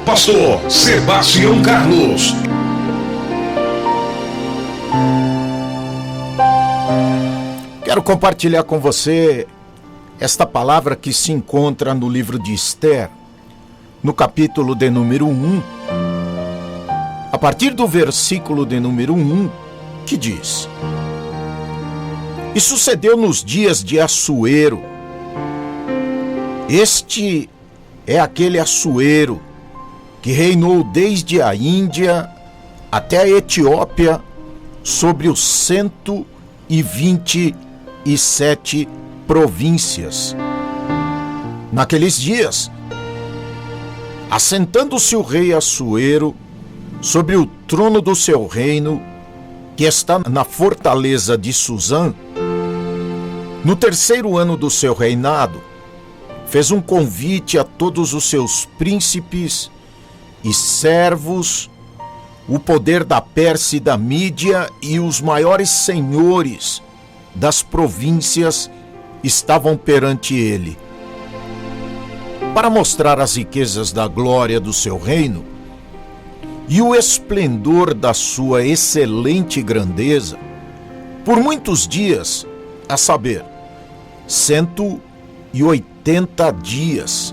Pastor Sebastião Carlos. Quero compartilhar com você esta palavra que se encontra no livro de Esther, no capítulo de número 1, a partir do versículo de número 1, que diz: E sucedeu nos dias de Assuero. Este é aquele Assuero que reinou desde a Índia até a Etiópia sobre os 127 províncias. Naqueles dias, assentando-se o rei Assuero sobre o trono do seu reino, que está na fortaleza de Suzã, no terceiro ano do seu reinado, fez um convite a todos os seus príncipes e servos, o poder da Pérsia e da Mídia e os maiores senhores das províncias estavam perante ele. Para mostrar as riquezas da glória do seu reino e o esplendor da sua excelente grandeza, por muitos dias, a saber, 180 dias.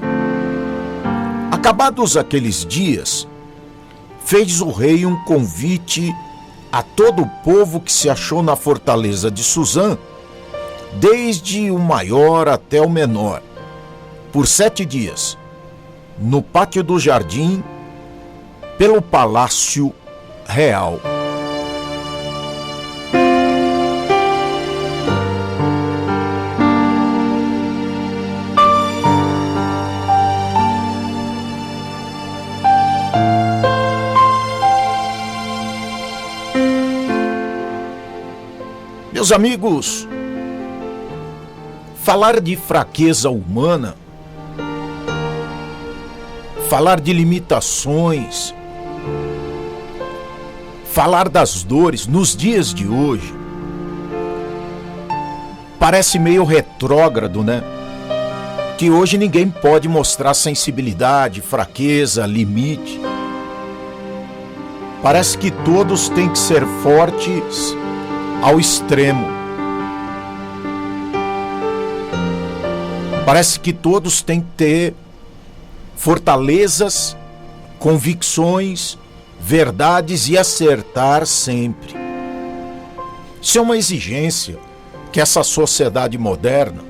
Acabados aqueles dias, fez o rei um convite a todo o povo que se achou na fortaleza de Suzã, desde o maior até o menor, por 7 dias, no pátio do jardim, pelo palácio real. Meus amigos, falar de fraqueza humana, falar de limitações, falar das dores nos dias de hoje, parece meio retrógrado, né? Que hoje ninguém pode mostrar sensibilidade, fraqueza, limite. Parece que todos têm que ser fortes ao extremo. Parece que todos têm que ter fortalezas, convicções, verdades e acertar sempre. Isso é uma exigência que essa sociedade moderna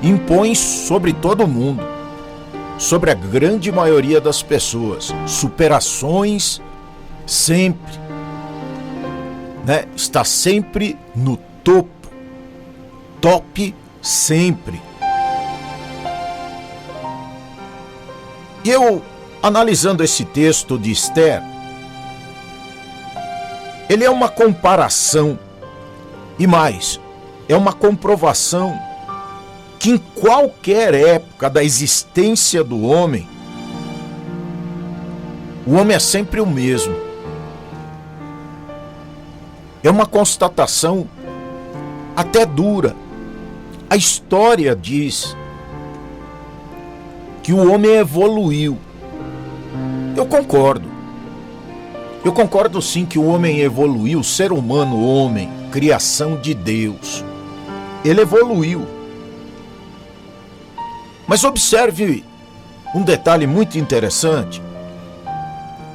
impõe sobre todo mundo, sobre a grande maioria das pessoas. Superações sempre. Está sempre no topo, top sempre. E eu, analisando esse texto de Esther, ele é uma comparação e mais, é uma comprovação que em qualquer época da existência do homem, o homem é sempre o mesmo. É uma constatação até dura. A história diz que o homem evoluiu. Eu concordo. Eu concordo sim que o homem evoluiu, o ser humano, homem, criação de Deus. Ele evoluiu. Mas observe um detalhe muito interessante,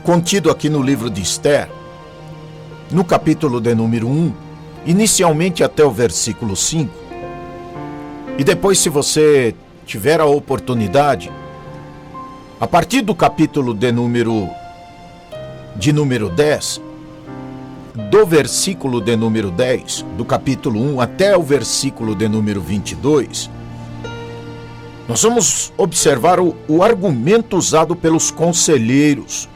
contido aqui no livro de Esther, no capítulo de número 1, inicialmente até o versículo 5, e depois, se você tiver a oportunidade, a partir do capítulo de número 10, do versículo de número 10, do capítulo 1 até o versículo de número 22, nós vamos observar o argumento usado pelos conselheiros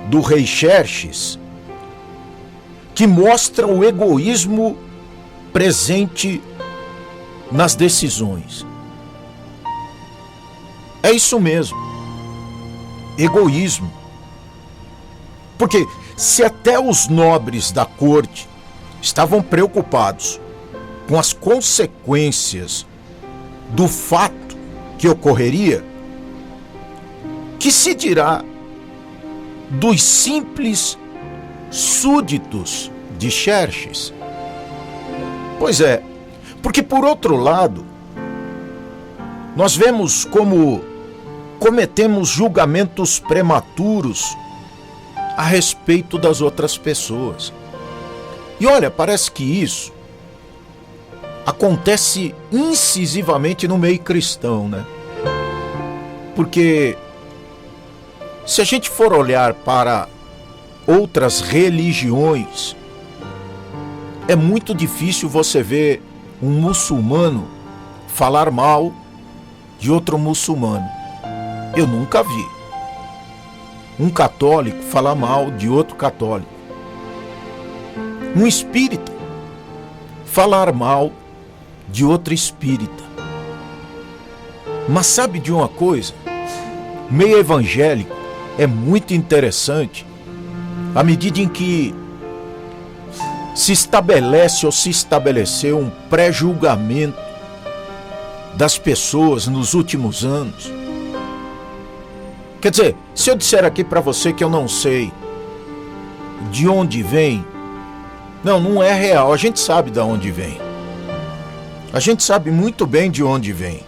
do rei Xerxes, que mostra o egoísmo presente nas decisões. É isso mesmo, egoísmo. Porque se até os nobres da corte estavam preocupados com as consequências do fato que ocorreria, Que se dirá dos simples súditos de Xerxes? Pois é, porque por outro lado, nós vemos como cometemos julgamentos prematuros a respeito das outras pessoas. E olha, parece que isso acontece incisivamente no meio cristão, né? Porque se a gente for olhar para outras religiões, é muito difícil você ver um muçulmano falar mal de outro muçulmano. Eu nunca vi um católico falar mal de outro católico. Um espírita falar mal de outro espírita. Mas sabe de uma coisa? O meio evangélico é muito interessante à medida em que se estabelece ou se estabeleceu um pré-julgamento das pessoas nos últimos anos. Quer dizer, se eu disser aqui para você que eu não sei de onde vem, não é real, a gente sabe de onde vem. A gente sabe muito bem de onde vem.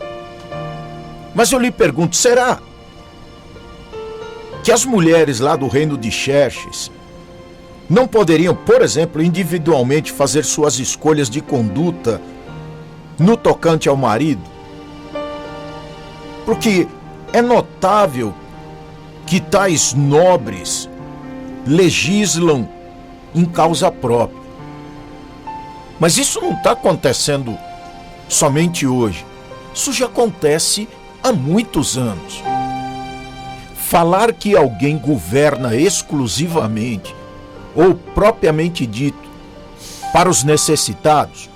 Mas eu lhe pergunto, será que as mulheres lá do reino de Xerxes não poderiam, por exemplo, individualmente fazer suas escolhas de conduta no tocante ao marido? Porque é notável que tais nobres legislam em causa própria. Mas isso não está acontecendo somente hoje. Isso já acontece há muitos anos. Falar que alguém governa exclusivamente ou propriamente dito para os necessitados,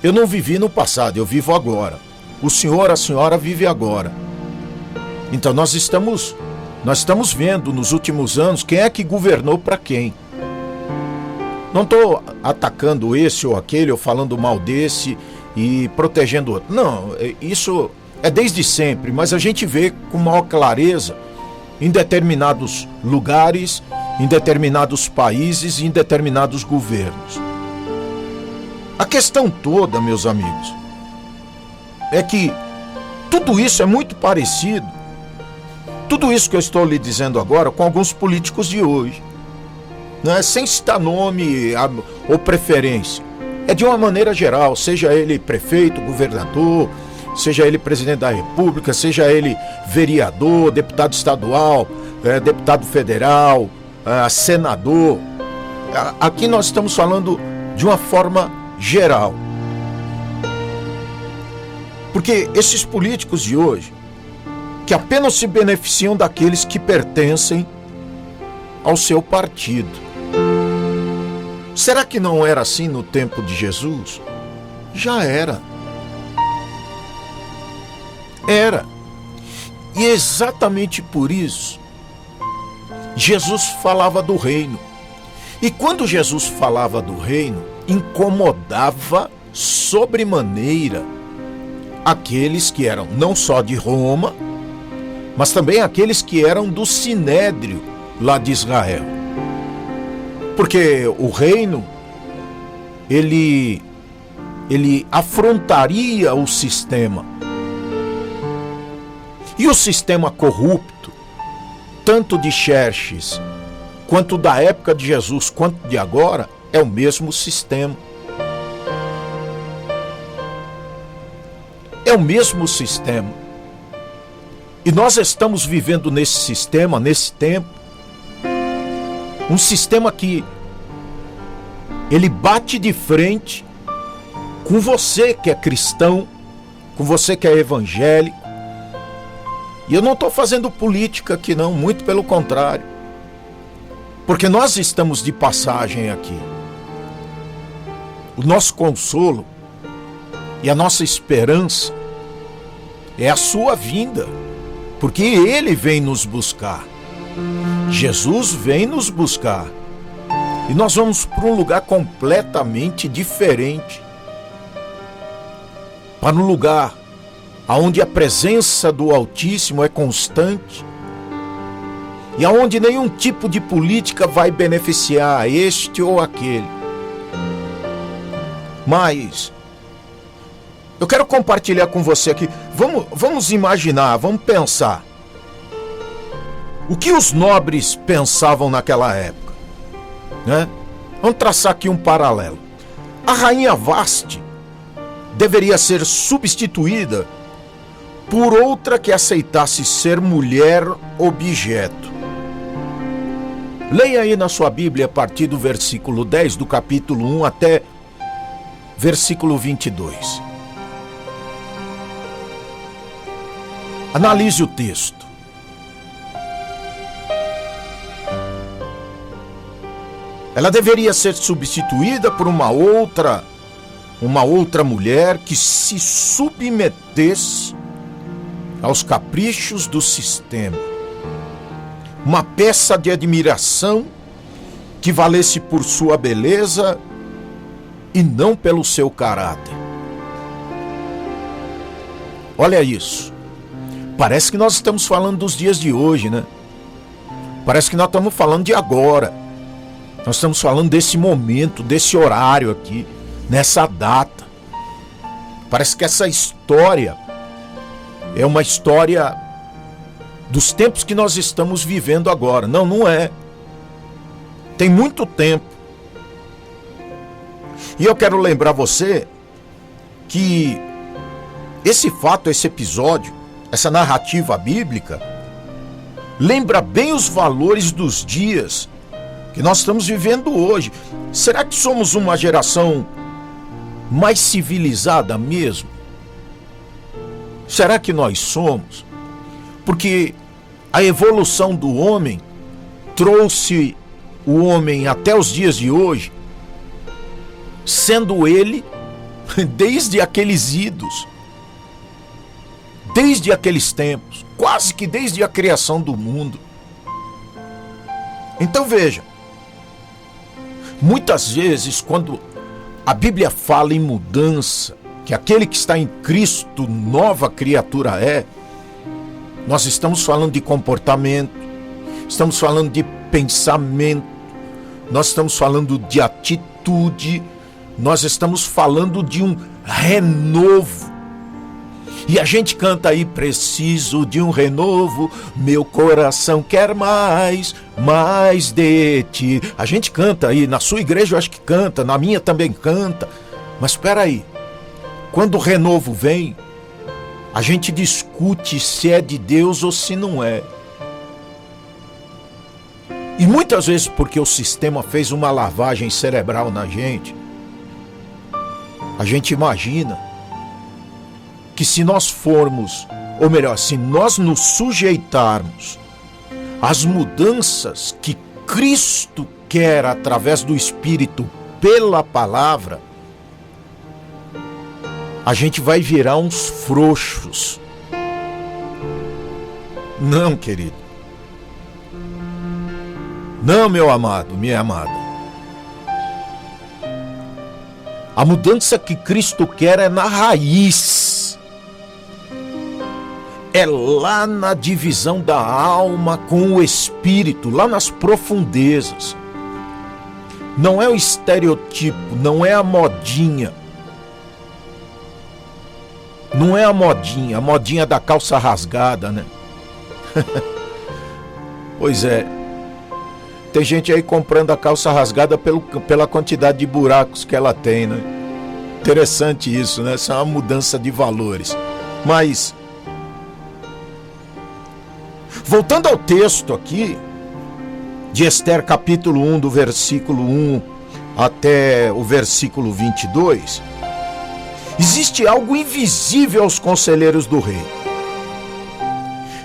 eu não vivi no passado, eu vivo agora. O senhor, a senhora vive agora. Então nós estamos vendo nos últimos anos quem é que governou para quem. Não estou atacando esse ou aquele, ou falando mal desse e protegendo outro. Não, isso é desde sempre, mas a gente vê com maior clareza em determinados lugares, em determinados países, em determinados governos. A questão toda, meus amigos, é que tudo isso é muito parecido, tudo isso que eu estou lhe dizendo agora, com alguns políticos de hoje, né? Sem citar nome ou preferência. É de uma maneira geral, seja ele prefeito, governador, seja ele presidente da República, seja ele vereador, deputado estadual, deputado federal, senador. Aqui nós estamos falando de uma forma geral. Porque esses políticos de hoje, que apenas se beneficiam daqueles que pertencem ao seu partido. Será que não era assim no tempo de Jesus? Já era. Era. E exatamente por isso, Jesus falava do reino. E quando Jesus falava do reino, incomodava sobremaneira aqueles que eram não só de Roma, mas também aqueles que eram do Sinédrio lá de Israel. Porque o reino, ele afrontaria o sistema. E o sistema corrupto, tanto de Xerxes, quanto da época de Jesus, quanto de agora, é o mesmo sistema. É o mesmo sistema. E nós estamos vivendo nesse sistema, nesse tempo, um sistema que ele bate de frente com você que é cristão, com você que é evangélico. E eu não estou fazendo política aqui não, muito pelo contrário. Porque nós estamos de passagem aqui. O nosso consolo e a nossa esperança é a sua vinda. Porque Ele vem nos buscar. Jesus vem nos buscar. E nós vamos para um lugar completamente diferente. Para um lugar onde a presença do Altíssimo é constante, e aonde nenhum tipo de política vai beneficiar este ou aquele. Mas eu quero compartilhar com você aqui. Vamos imaginar, vamos pensar. O que os nobres pensavam naquela época, né? Vamos traçar aqui um paralelo. A rainha Vasti deveria ser substituída por outra que aceitasse ser mulher objeto. Leia aí na sua Bíblia a partir do versículo 10 do capítulo 1 até versículo 22. Analise o texto. Ela deveria ser substituída por uma outra mulher que se submetesse aos caprichos do sistema. Uma peça de admiração que valesse por sua beleza e não pelo seu caráter. Olha isso. Parece que nós estamos falando dos dias de hoje, né? Parece que nós estamos falando de agora. Nós estamos falando desse momento, desse horário aqui, nessa data. Parece que essa história é uma história dos tempos que nós estamos vivendo agora. Não, não é. Tem muito tempo. E eu quero lembrar você que esse fato, esse episódio, essa narrativa bíblica, lembra bem os valores dos dias que nós estamos vivendo hoje. Será que somos uma geração mais civilizada mesmo? Será que nós somos? Porque a evolução do homem trouxe o homem até os dias de hoje, sendo ele, desde aqueles idos, desde aqueles tempos, quase que desde a criação do mundo. Então veja, muitas vezes quando a Bíblia fala em mudança, que aquele que está em Cristo nova criatura é, nós estamos falando de comportamento, estamos falando de pensamento, nós estamos falando de atitude, nós estamos falando de um renovo. E a gente canta aí, preciso de um renovo, meu coração quer mais de ti. A gente canta aí, na sua igreja eu acho que canta, na minha também canta. Mas espera aí, quando o renovo vem, a gente discute se é de Deus ou se não é. E muitas vezes porque o sistema fez uma lavagem cerebral na gente, a gente imagina que se nós formos, ou melhor, se nós nos sujeitarmos às mudanças que Cristo quer através do Espírito pela palavra, a gente vai virar uns frouxos. Não, querido. Não, meu amado, minha amada. A mudança que Cristo quer é na raiz. É lá na divisão da alma com o espírito, lá nas profundezas. Não é o estereotipo, não é a modinha. Não é a modinha da calça rasgada, né? Pois é. Tem gente aí comprando a calça rasgada pela quantidade de buracos que ela tem, né? Interessante isso, né? Essa é uma mudança de valores. Mas voltando ao texto aqui, de Esther capítulo 1, do versículo 1 até o versículo 22, existe algo invisível aos conselheiros do rei.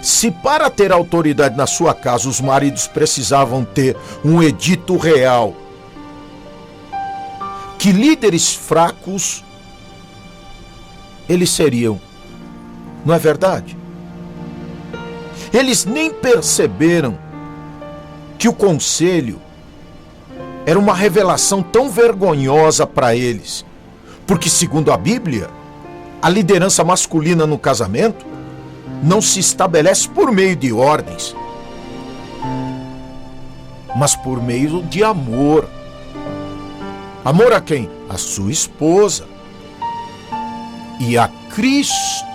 Se para ter autoridade na sua casa os maridos precisavam ter um edito real, que líderes fracos eles seriam, não é verdade? Eles nem perceberam que o conselho era uma revelação tão vergonhosa para eles, porque segundo a Bíblia, a liderança masculina no casamento não se estabelece por meio de ordens. mas por meio de amor. Amor a quem? A sua esposa. E a Cristo.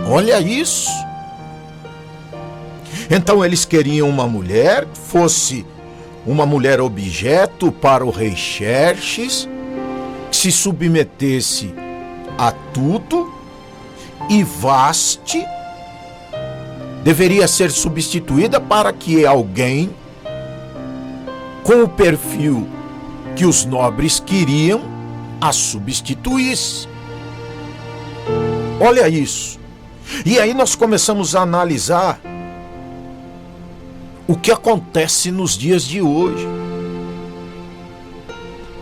Olha isso. Então eles queriam uma mulher que fosse uma mulher objeto para o rei Xerxes, que se submetesse a tudo, e Vaste deveria ser substituída para que alguém com o perfil que os nobres queriam a substituísse. Olha isso. E aí nós começamos a analisar o que acontece nos dias de hoje.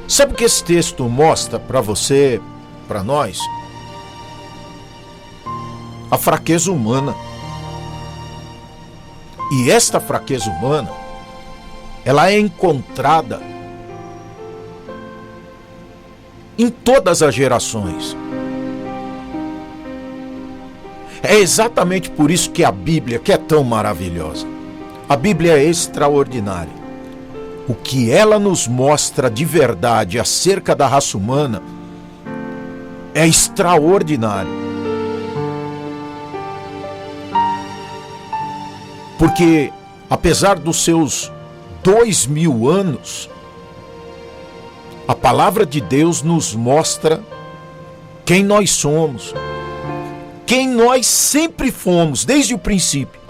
Sabe o que esse texto mostra para você, para nós? A fraqueza humana. E esta fraqueza humana, ela é encontrada em todas as gerações. É exatamente por isso que a Bíblia, que é tão maravilhosa, a Bíblia é extraordinária. O que ela nos mostra de verdade acerca da raça humana é extraordinário. Porque, apesar dos seus 2000 anos, a palavra de Deus nos mostra quem nós somos, quem nós sempre fomos desde o princípio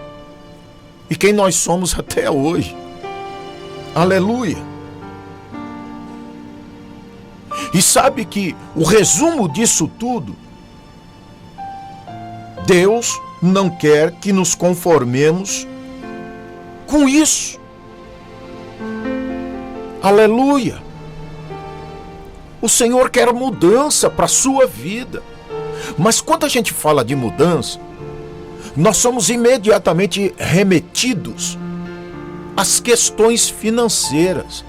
e quem nós somos até hoje. Aleluia! E sabe que o resumo disso tudo, Deus não quer que nos conformemos com isso. Aleluia! O Senhor quer mudança para a sua vida. Mas quando a gente fala de mudança, nós somos imediatamente remetidos às questões financeiras.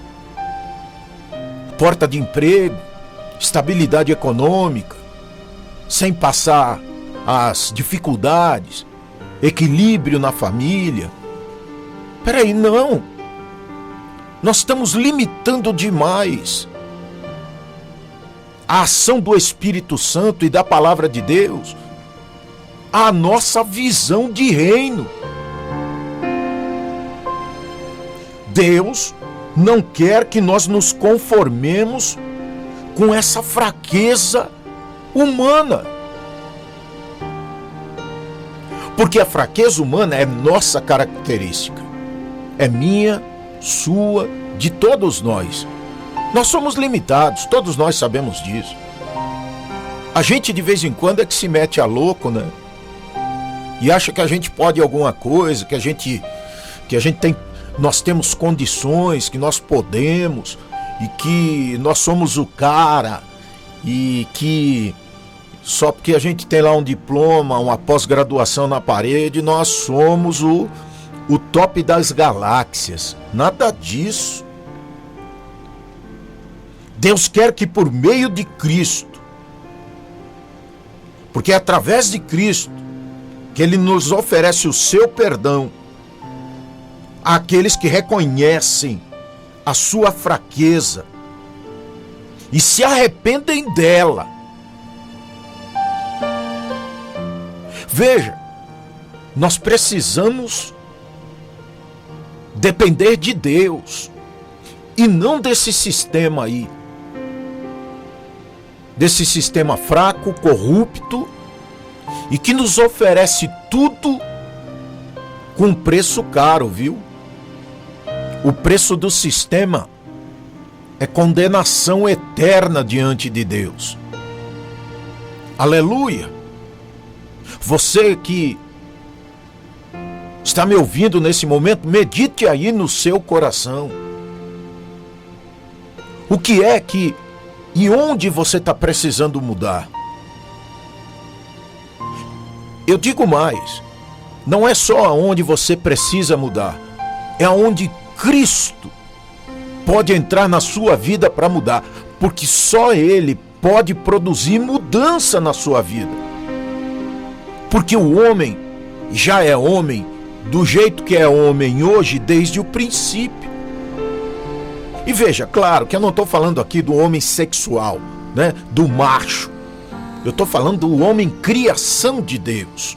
Porta de emprego, estabilidade econômica, sem passar as dificuldades, equilíbrio na família. Peraí, não. Nós estamos limitando demais a ação do Espírito Santo e da Palavra de Deus, a nossa visão de reino. Deus não quer que nós nos conformemos com essa fraqueza humana. Porque a fraqueza humana é nossa característica. É minha, sua, de todos nós. Nós somos limitados, todos nós sabemos disso. A gente de vez em quando é que se mete a louco, né? E acha que a gente pode alguma coisa, que a gente tem, nós temos condições, que nós podemos, e que nós somos o cara, e que só porque a gente tem lá um diploma, uma pós-graduação na parede, nós somos o top das galáxias. Nada disso. Deus quer que por meio de Cristo, porque é através de Cristo que Ele nos oferece o seu perdão àqueles que reconhecem a sua fraqueza e se arrependem dela. Veja, nós precisamos depender de Deus e não desse sistema aí. Desse sistema fraco, corrupto e que nos oferece tudo com preço caro, viu? O preço do sistema é condenação eterna diante de Deus. Aleluia! Você que está me ouvindo nesse momento, medite aí no seu coração. O que é que e onde você está precisando mudar? Eu digo mais, não é só aonde você precisa mudar, é aonde Cristo pode entrar na sua vida para mudar, porque só Ele pode produzir mudança na sua vida. Porque o homem já é homem do jeito que é homem hoje desde o princípio. E veja, claro que eu não estou falando aqui do homem sexual, né? Do macho. Eu estou falando do homem criação de Deus.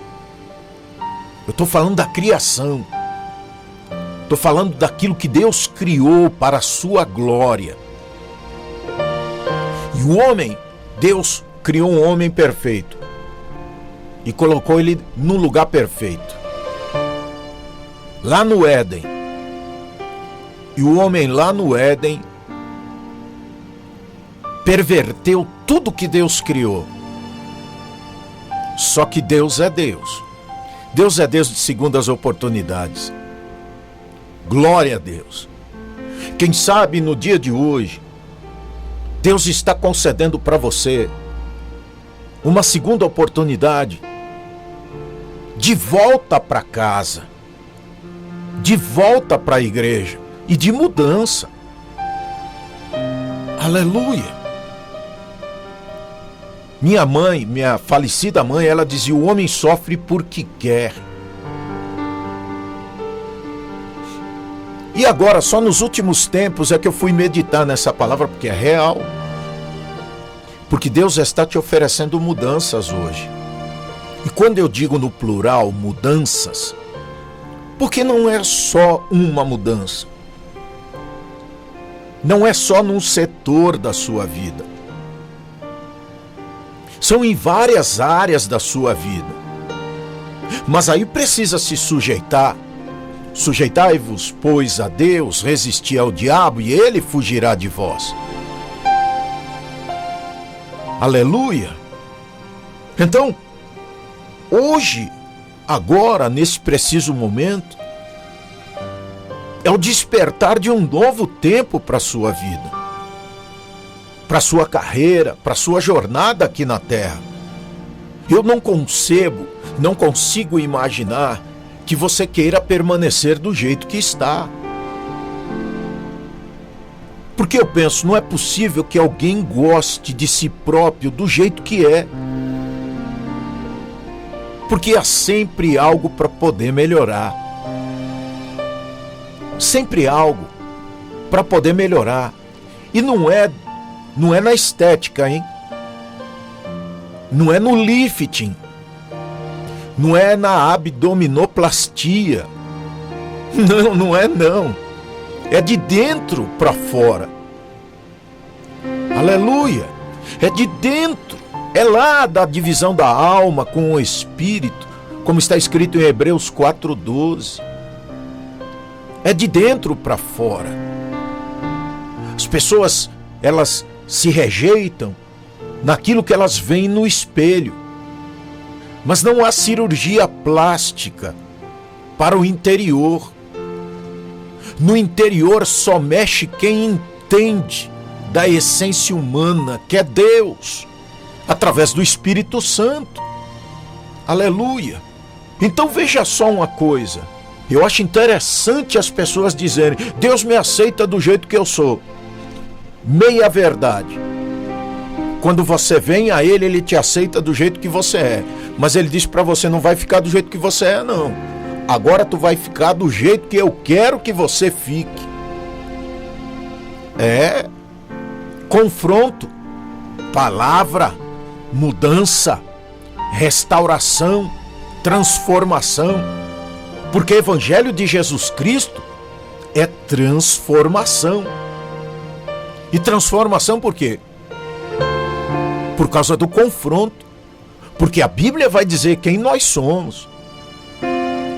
Eu estou falando da criação. Estou falando daquilo que Deus criou para a sua glória. E o homem, Deus criou um homem perfeito e colocou ele no lugar perfeito, lá no Éden. E o homem lá no Éden perverteu tudo que Deus criou. Só que Deus é Deus. Deus é Deus de segundas oportunidades. Glória a Deus. Quem sabe no dia de hoje, Deus está concedendo para você uma segunda oportunidade de volta para casa, de volta para a igreja e de mudança. Aleluia! Minha mãe, minha falecida mãe, ela dizia: o homem sofre porque quer. E agora, só nos últimos tempos é que eu fui meditar nessa palavra, porque é real. Porque Deus está te oferecendo mudanças hoje. E quando eu digo no plural, mudanças, porque não é só uma mudança. Não é só num setor da sua vida. São em várias áreas da sua vida. Mas aí precisa se sujeitar. Sujeitai-vos, pois, a Deus, resisti ao diabo, e ele fugirá de vós. Aleluia! Então, hoje, agora, nesse preciso momento, é o despertar de um novo tempo para a sua vida, para a sua carreira, para a sua jornada aqui na Terra. Eu não consigo imaginar que você queira permanecer do jeito que está. Porque eu penso, não é possível que alguém goste de si próprio do jeito que é. Porque há sempre algo para poder melhorar. Sempre algo para poder melhorar. E não é na estética, hein? Não é no lifting. Não é na abdominoplastia. Não é. É de dentro para fora. Aleluia! É de dentro. É lá da divisão da alma com o espírito, como está escrito em Hebreus 4:12. É de dentro para fora. As pessoas, elas se rejeitam naquilo que elas veem no espelho. Mas não há cirurgia plástica para o interior. No interior só mexe quem entende da essência humana, que é Deus, através do Espírito Santo. Aleluia! Então veja só uma coisa. Eu acho interessante as pessoas dizerem: Deus me aceita do jeito que eu sou. Meia verdade. Quando você vem a Ele, Ele te aceita do jeito que você é. Mas Ele diz para você: não vai ficar do jeito que você é, não. Agora tu vai ficar do jeito que eu quero que você fique. É confronto, palavra, mudança, restauração, transformação. Porque o Evangelho de Jesus Cristo é transformação. E transformação por quê? Por causa do confronto. Porque a Bíblia vai dizer quem nós somos.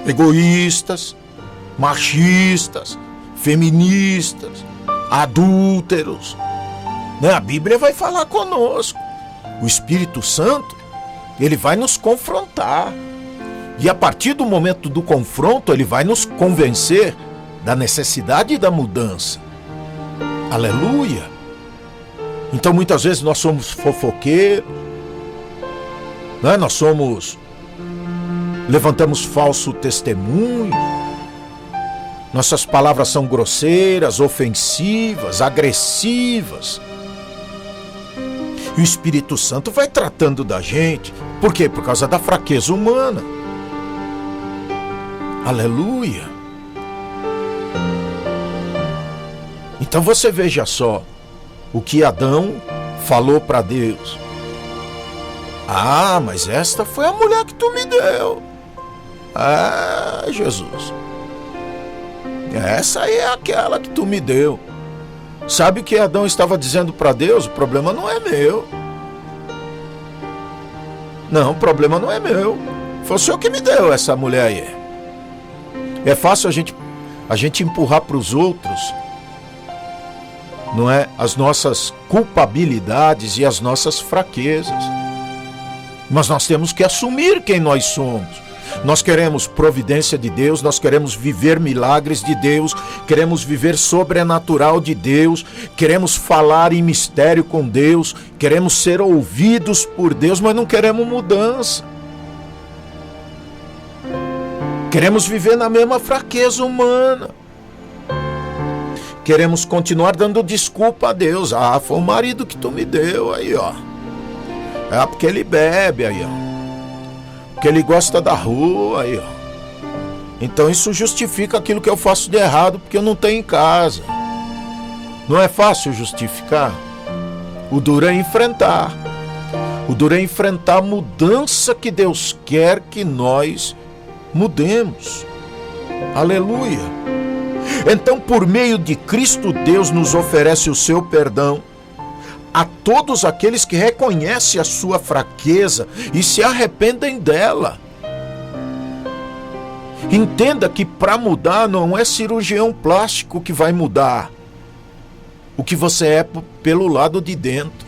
Egoístas, machistas, feministas, adúlteros. A Bíblia vai falar conosco. O Espírito Santo, ele vai nos confrontar. E a partir do momento do confronto, ele vai nos convencer da necessidade da mudança. Aleluia! Então muitas vezes nós somos fofoqueiros, né? Levantamos falso testemunho, nossas palavras são grosseiras, ofensivas, agressivas. E o Espírito Santo vai tratando da gente. Por quê? Por causa da fraqueza humana. Aleluia! Então você veja só o que Adão falou para Deus. Ah, mas esta foi a mulher que tu me deu. Ah, Jesus. Essa aí é aquela que tu me deu. Sabe o que Adão estava dizendo para Deus? O problema não é meu. Não, o problema não é meu. Foi o Senhor que me deu essa mulher aí. É fácil a gente empurrar para os outros, não é? As nossas culpabilidades e as nossas fraquezas. Mas nós temos que assumir quem nós somos. Nós queremos providência de Deus, nós queremos viver milagres de Deus, queremos viver sobrenatural de Deus, queremos falar em mistério com Deus, queremos ser ouvidos por Deus, mas não queremos mudança. Queremos viver na mesma fraqueza humana. Queremos continuar dando desculpa a Deus. Ah, foi o marido que tu me deu aí, ó. É porque ele bebe aí, ó. Porque ele gosta da rua aí, ó. Então isso justifica aquilo que eu faço de errado porque eu não tenho em casa. Não é fácil justificar. O duro é enfrentar. O duro é enfrentar a mudança que Deus quer que nós mudemos. Aleluia. Então, por meio de Cristo, Deus nos oferece o seu perdão a todos aqueles que reconhecem a sua fraqueza e se arrependem dela. Entenda que para mudar não é cirurgião plástico que vai mudar o que você é pelo lado de dentro.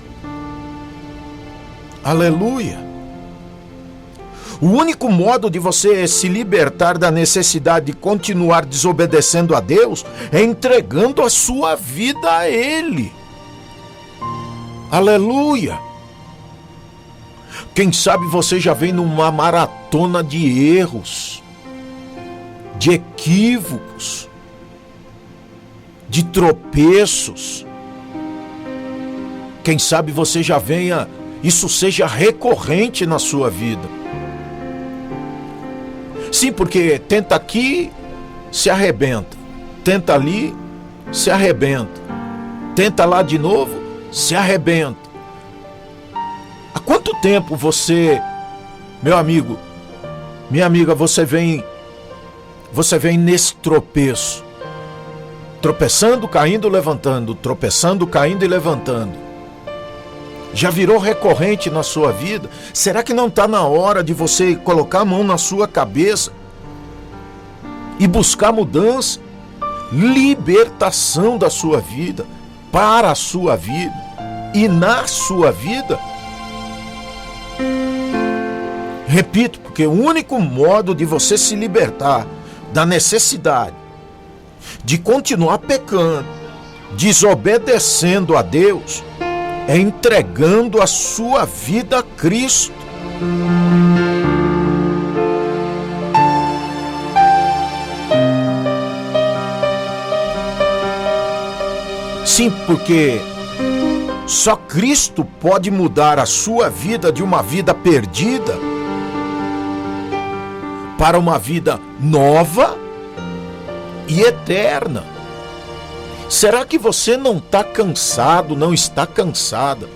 Aleluia. O único modo de você se libertar da necessidade de continuar desobedecendo a Deus é entregando a sua vida a Ele. Aleluia! Quem sabe você já vem numa maratona de erros, de equívocos, de tropeços. Quem sabe você já venha, isso seja recorrente na sua vida. Sim, porque tenta aqui, se arrebenta. Tenta ali, se arrebenta. Tenta lá de novo, se arrebenta. Há quanto tempo você, meu amigo, minha amiga, você vem nesse tropeço? Tropeçando, caindo, levantando. Tropeçando, caindo e levantando. Já virou recorrente na sua vida? Será que não está na hora de você colocar a mão na sua cabeça e buscar mudança, libertação da sua vida, para a sua vida e na sua vida? Repito, porque o único modo de você se libertar da necessidade de continuar pecando, desobedecendo a Deus, é entregando a sua vida a Cristo. Sim, porque só Cristo pode mudar a sua vida de uma vida perdida para uma vida nova e eterna. Será que você não está cansado, não está cansada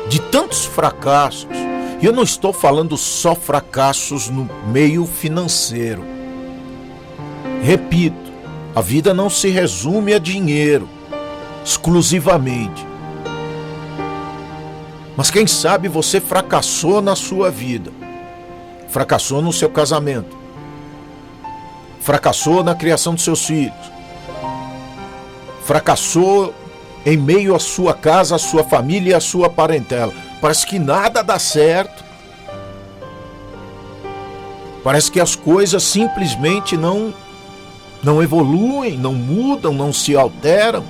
de tantos fracassos? E eu não estou falando só fracassos no meio financeiro. Repito, a vida não se resume a dinheiro, exclusivamente. Mas quem sabe você fracassou na sua vida, fracassou no seu casamento, fracassou na criação dos seus filhos, fracassou em meio à sua casa, à sua família e à sua parentela. Parece que nada dá certo. Parece que as coisas simplesmente não evoluem, não mudam, não se alteram.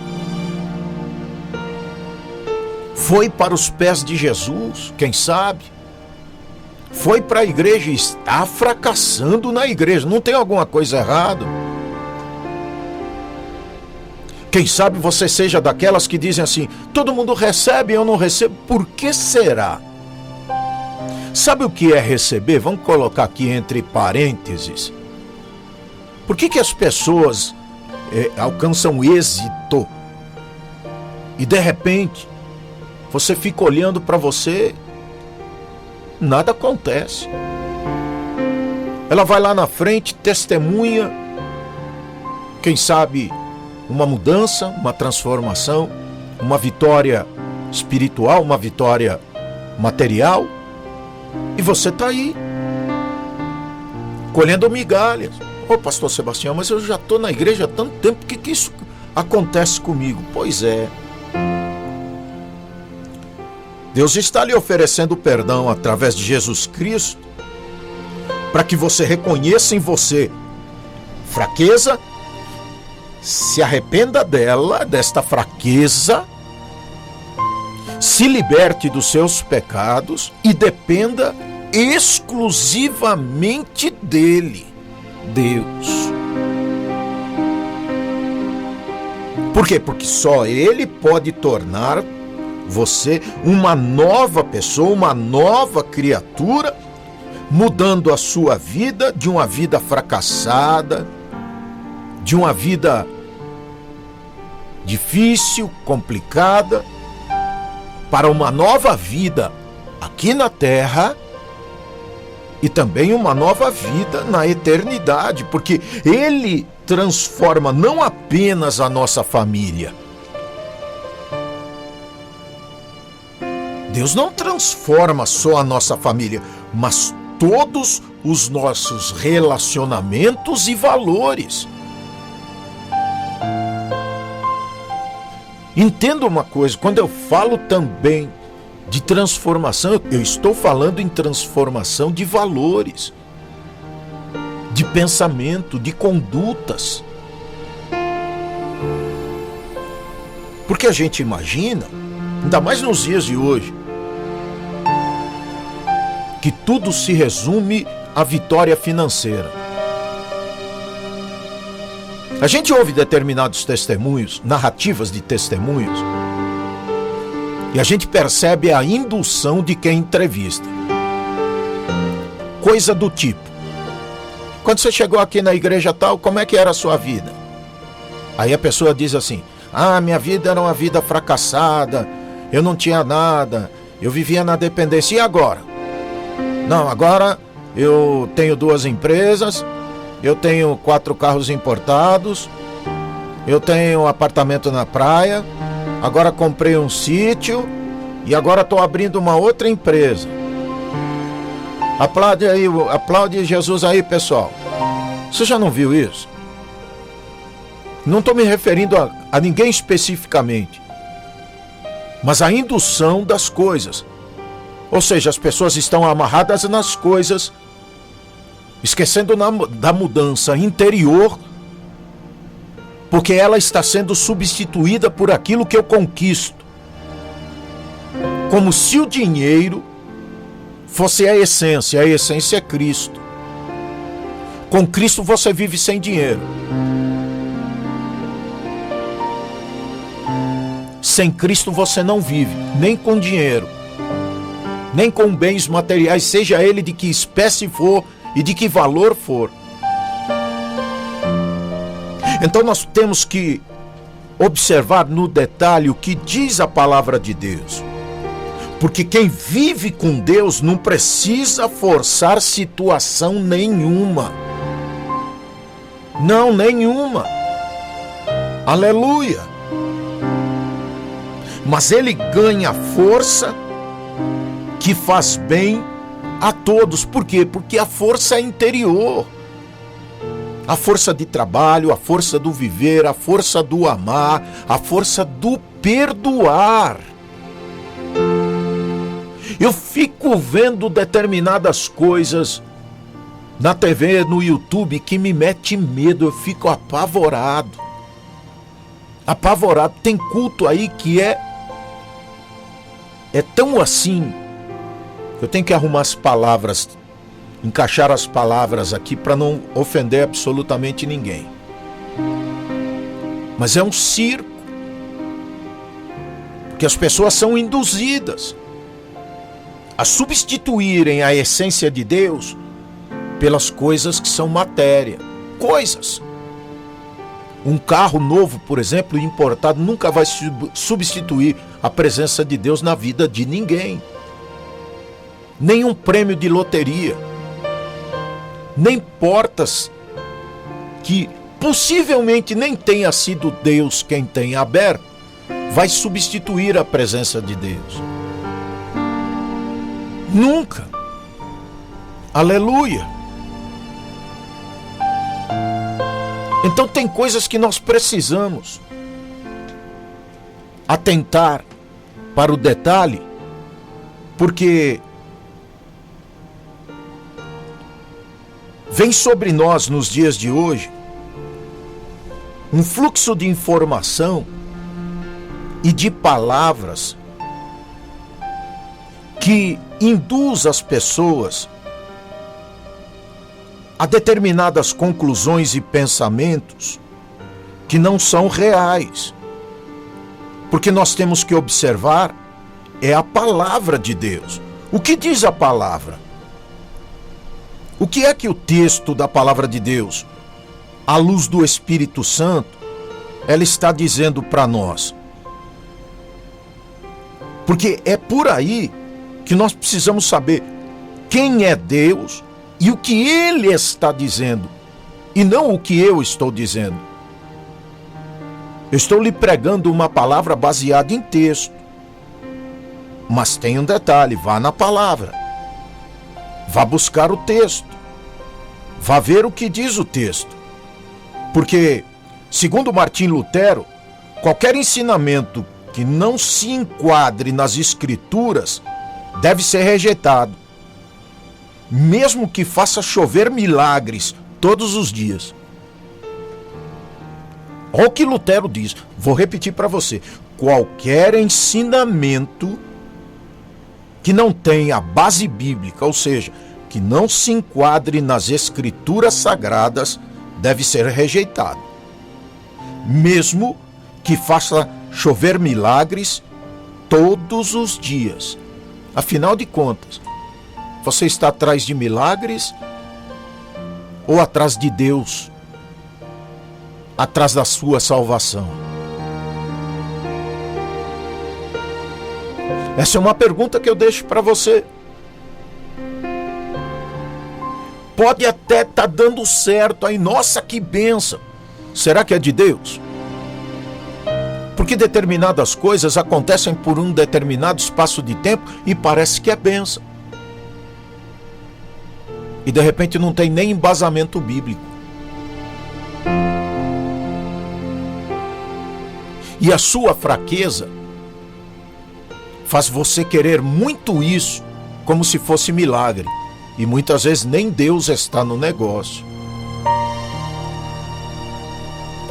Foi para os pés de Jesus, quem sabe? Foi para a igreja e está fracassando na igreja. Não tem alguma coisa errada? Quem sabe você seja daquelas que dizem assim: todo mundo recebe, eu não recebo. Por que será? Sabe o que é receber? Vamos colocar aqui entre parênteses. Por que as pessoas alcançam êxito. E de repente, você fica olhando para você, nada acontece. Ela vai lá na frente, testemunha, quem sabe, uma mudança, uma transformação, uma vitória espiritual, uma vitória material, e você está aí, colhendo migalhas. Ô pastor Sebastião, mas eu já estou na igreja há tanto tempo, por que isso acontece comigo? Pois é, Deus está lhe oferecendo perdão através de Jesus Cristo, para que você reconheça em você fraqueza, se arrependa desta fraqueza, se liberte dos seus pecados e dependa exclusivamente dele, Deus. Por quê? Porque só ele pode tornar você uma nova pessoa, uma nova criatura, mudando a sua vida de uma vida fracassada, de uma vida difícil, complicada, para uma nova vida aqui na terra e também uma nova vida na eternidade, porque ele transforma não apenas a nossa família. Deus não transforma só a nossa família, mas todos os nossos relacionamentos e valores. Entenda uma coisa, quando eu falo também de transformação, eu estou falando em transformação de valores, de pensamento, de condutas. Porque a gente imagina, ainda mais nos dias de hoje, que tudo se resume à vitória financeira. A gente ouve determinados testemunhos, narrativas de testemunhos, e a gente percebe a indução de quem entrevista. Coisa do tipo: quando você chegou aqui na igreja tal, como é que era a sua vida? Aí a pessoa diz assim: minha vida era uma vida fracassada, eu não tinha nada, eu vivia na dependência. E agora? Não, agora eu tenho 2 empresas, eu tenho 4 carros importados, eu tenho um apartamento na praia, agora comprei um sítio e agora estou abrindo uma outra empresa. Aplaude aí, aplaude Jesus aí, pessoal. Você já não viu isso? Não estou me referindo a ninguém especificamente, mas a indução das coisas. Ou seja, as pessoas estão amarradas nas coisas, esquecendo da mudança interior, porque ela está sendo substituída por aquilo que eu conquisto. Como se o dinheiro fosse a essência é Cristo. Com Cristo você vive sem dinheiro. Sem Cristo você não vive, nem com dinheiro, nem com bens materiais, seja ele de que espécie for e de que valor for. Então nós temos que observar no detalhe o que diz a palavra de Deus. Porque quem vive com Deus não precisa forçar situação nenhuma. Não, nenhuma. Aleluia. Mas ele ganha força que faz bem a todos. Por quê? Porque a força é interior. A força de trabalho, a força do viver, a força do amar, a força do perdoar. Eu fico vendo determinadas coisas na TV, no YouTube, que me mete medo, eu fico apavorado. Apavorado. Tem culto aí que é tão assim. Eu tenho que arrumar as palavras, encaixar as palavras aqui para não ofender absolutamente ninguém. Mas é um circo. Porque as pessoas são induzidas a substituírem a essência de Deus pelas coisas que são matéria. Coisas. Um carro novo, por exemplo, importado, nunca vai substituir a presença de Deus na vida de ninguém. Nem um prêmio de loteria, nem portas que possivelmente nem tenha sido Deus quem tenha aberto, vai substituir a presença de Deus. Nunca. Aleluia. Então tem coisas que nós precisamos atentar para o detalhe, porque vem sobre nós nos dias de hoje um fluxo de informação e de palavras que induz as pessoas a determinadas conclusões e pensamentos que não são reais. Porque nós temos que observar é a palavra de Deus. O que diz a palavra? O que é que o texto da palavra de Deus, à luz do Espírito Santo, ela está dizendo para nós? Porque é por aí que nós precisamos saber quem é Deus e o que Ele está dizendo, e não o que eu estou dizendo. Eu estou lhe pregando uma palavra baseada em texto. Mas tem um detalhe, vá na palavra. Vá buscar o texto. Vá ver o que diz o texto. Porque, segundo Martim Lutero, qualquer ensinamento que não se enquadre nas Escrituras deve ser rejeitado, mesmo que faça chover milagres todos os dias. Olha o que Lutero diz. Vou repetir para você. Qualquer ensinamento que não tenha base bíblica, ou seja, que não se enquadre nas Escrituras Sagradas, deve ser rejeitado, mesmo que faça chover milagres todos os dias. Afinal de contas, você está atrás de milagres ou atrás de Deus? Atrás da sua salvação? Essa é uma pergunta que eu deixo para você. Pode até estar dando certo aí, nossa, que bênção. Será que é de Deus? Porque determinadas coisas acontecem por um determinado espaço de tempo e parece que é bênção. E de repente não tem nem embasamento bíblico. E a sua fraqueza faz você querer muito isso como se fosse milagre. E muitas vezes nem Deus está no negócio.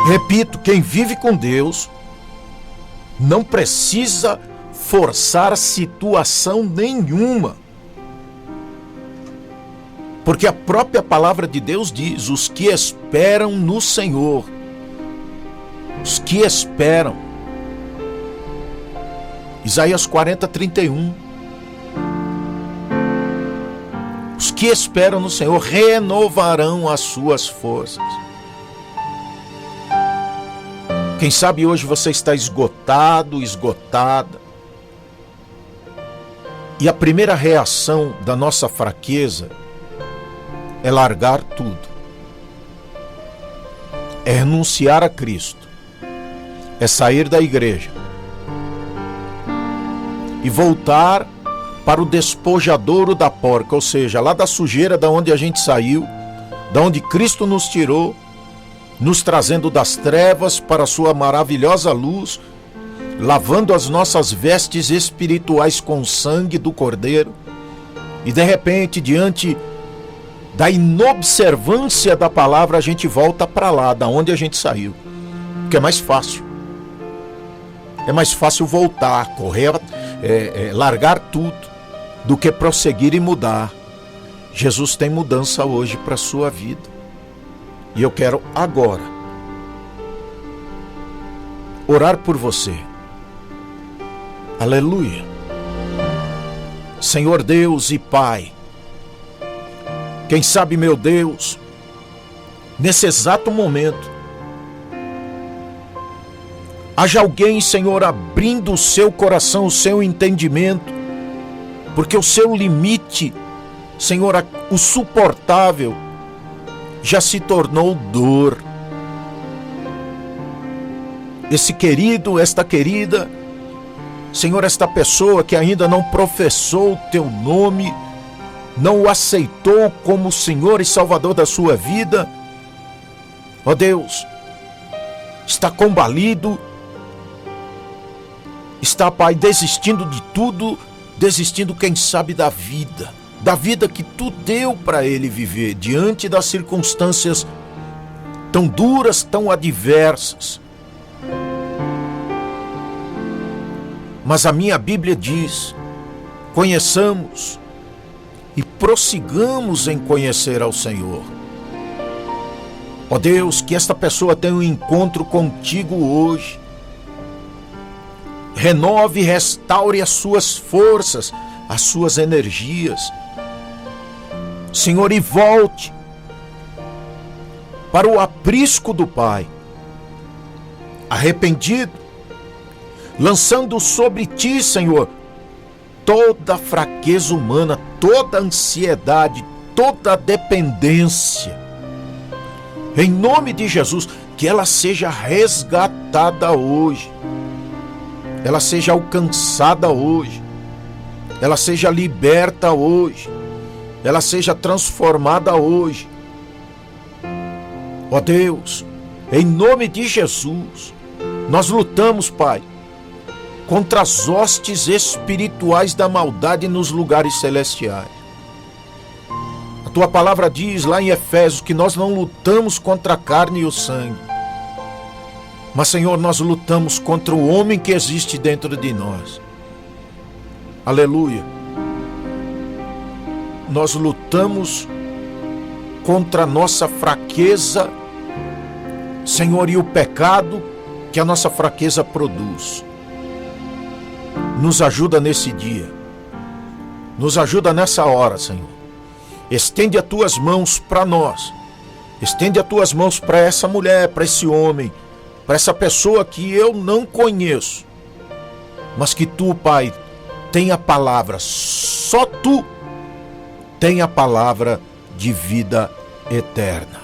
Repito, quem vive com Deus não precisa forçar situação nenhuma. Porque a própria palavra de Deus diz: os que esperam no Senhor. Os que esperam. Isaías 40:31. Os que esperam no Senhor renovarão as suas forças. Quem sabe hoje você está esgotado, esgotada. E a primeira reação da nossa fraqueza é largar tudo. É renunciar a Cristo. É sair da igreja. E voltar para o despojadouro da porca, ou seja, lá da sujeira da onde a gente saiu, da onde Cristo nos tirou, nos trazendo das trevas para a sua maravilhosa luz, lavando as nossas vestes espirituais com o sangue do Cordeiro, e de repente, diante da inobservância da palavra, a gente volta para lá, da onde a gente saiu, porque é mais fácil. É mais fácil voltar, correr, largar tudo, do que prosseguir e mudar. Jesus tem mudança hoje para a sua vida. E eu quero agora orar por você. Aleluia. Senhor Deus e Pai, quem sabe, meu Deus, nesse exato momento, Haja alguém, Senhor, abrindo o seu coração, o seu entendimento, porque o seu limite, Senhor, o suportável, já se tornou dor. Esse querido, esta querida, Senhor, esta pessoa que ainda não professou o teu nome, não o aceitou como Senhor e Salvador da sua vida, ó Deus, está combalido, está, Pai, desistindo de tudo, desistindo, quem sabe, da vida que tu deu para ele viver, diante das circunstâncias tão duras, tão adversas. Mas a minha Bíblia diz: conheçamos e prossigamos em conhecer ao Senhor. Ó Deus, que esta pessoa tenha um encontro contigo hoje. Renove e restaure as suas forças, as suas energias. Senhor, e volte para o aprisco do Pai, arrependido, lançando sobre ti, Senhor, toda a fraqueza humana, toda a ansiedade, toda a dependência. Em nome de Jesus, que ela seja resgatada hoje, ela seja alcançada hoje, ela seja liberta hoje, ela seja transformada hoje. Ó Deus, em nome de Jesus, nós lutamos, Pai, contra as hostes espirituais da maldade nos lugares celestiais. A tua palavra diz lá em Efésios que nós não lutamos contra a carne e o sangue, mas, Senhor, nós lutamos contra o homem que existe dentro de nós. Aleluia. Nós lutamos contra a nossa fraqueza, Senhor, e o pecado que a nossa fraqueza produz. Nos ajuda nesse dia. Nos ajuda nessa hora, Senhor. Estende as tuas mãos para nós. Estende as tuas mãos para essa mulher, para esse homem, para essa pessoa que eu não conheço, mas que tu, Pai, tem a palavra, só tu tem a palavra de vida eterna.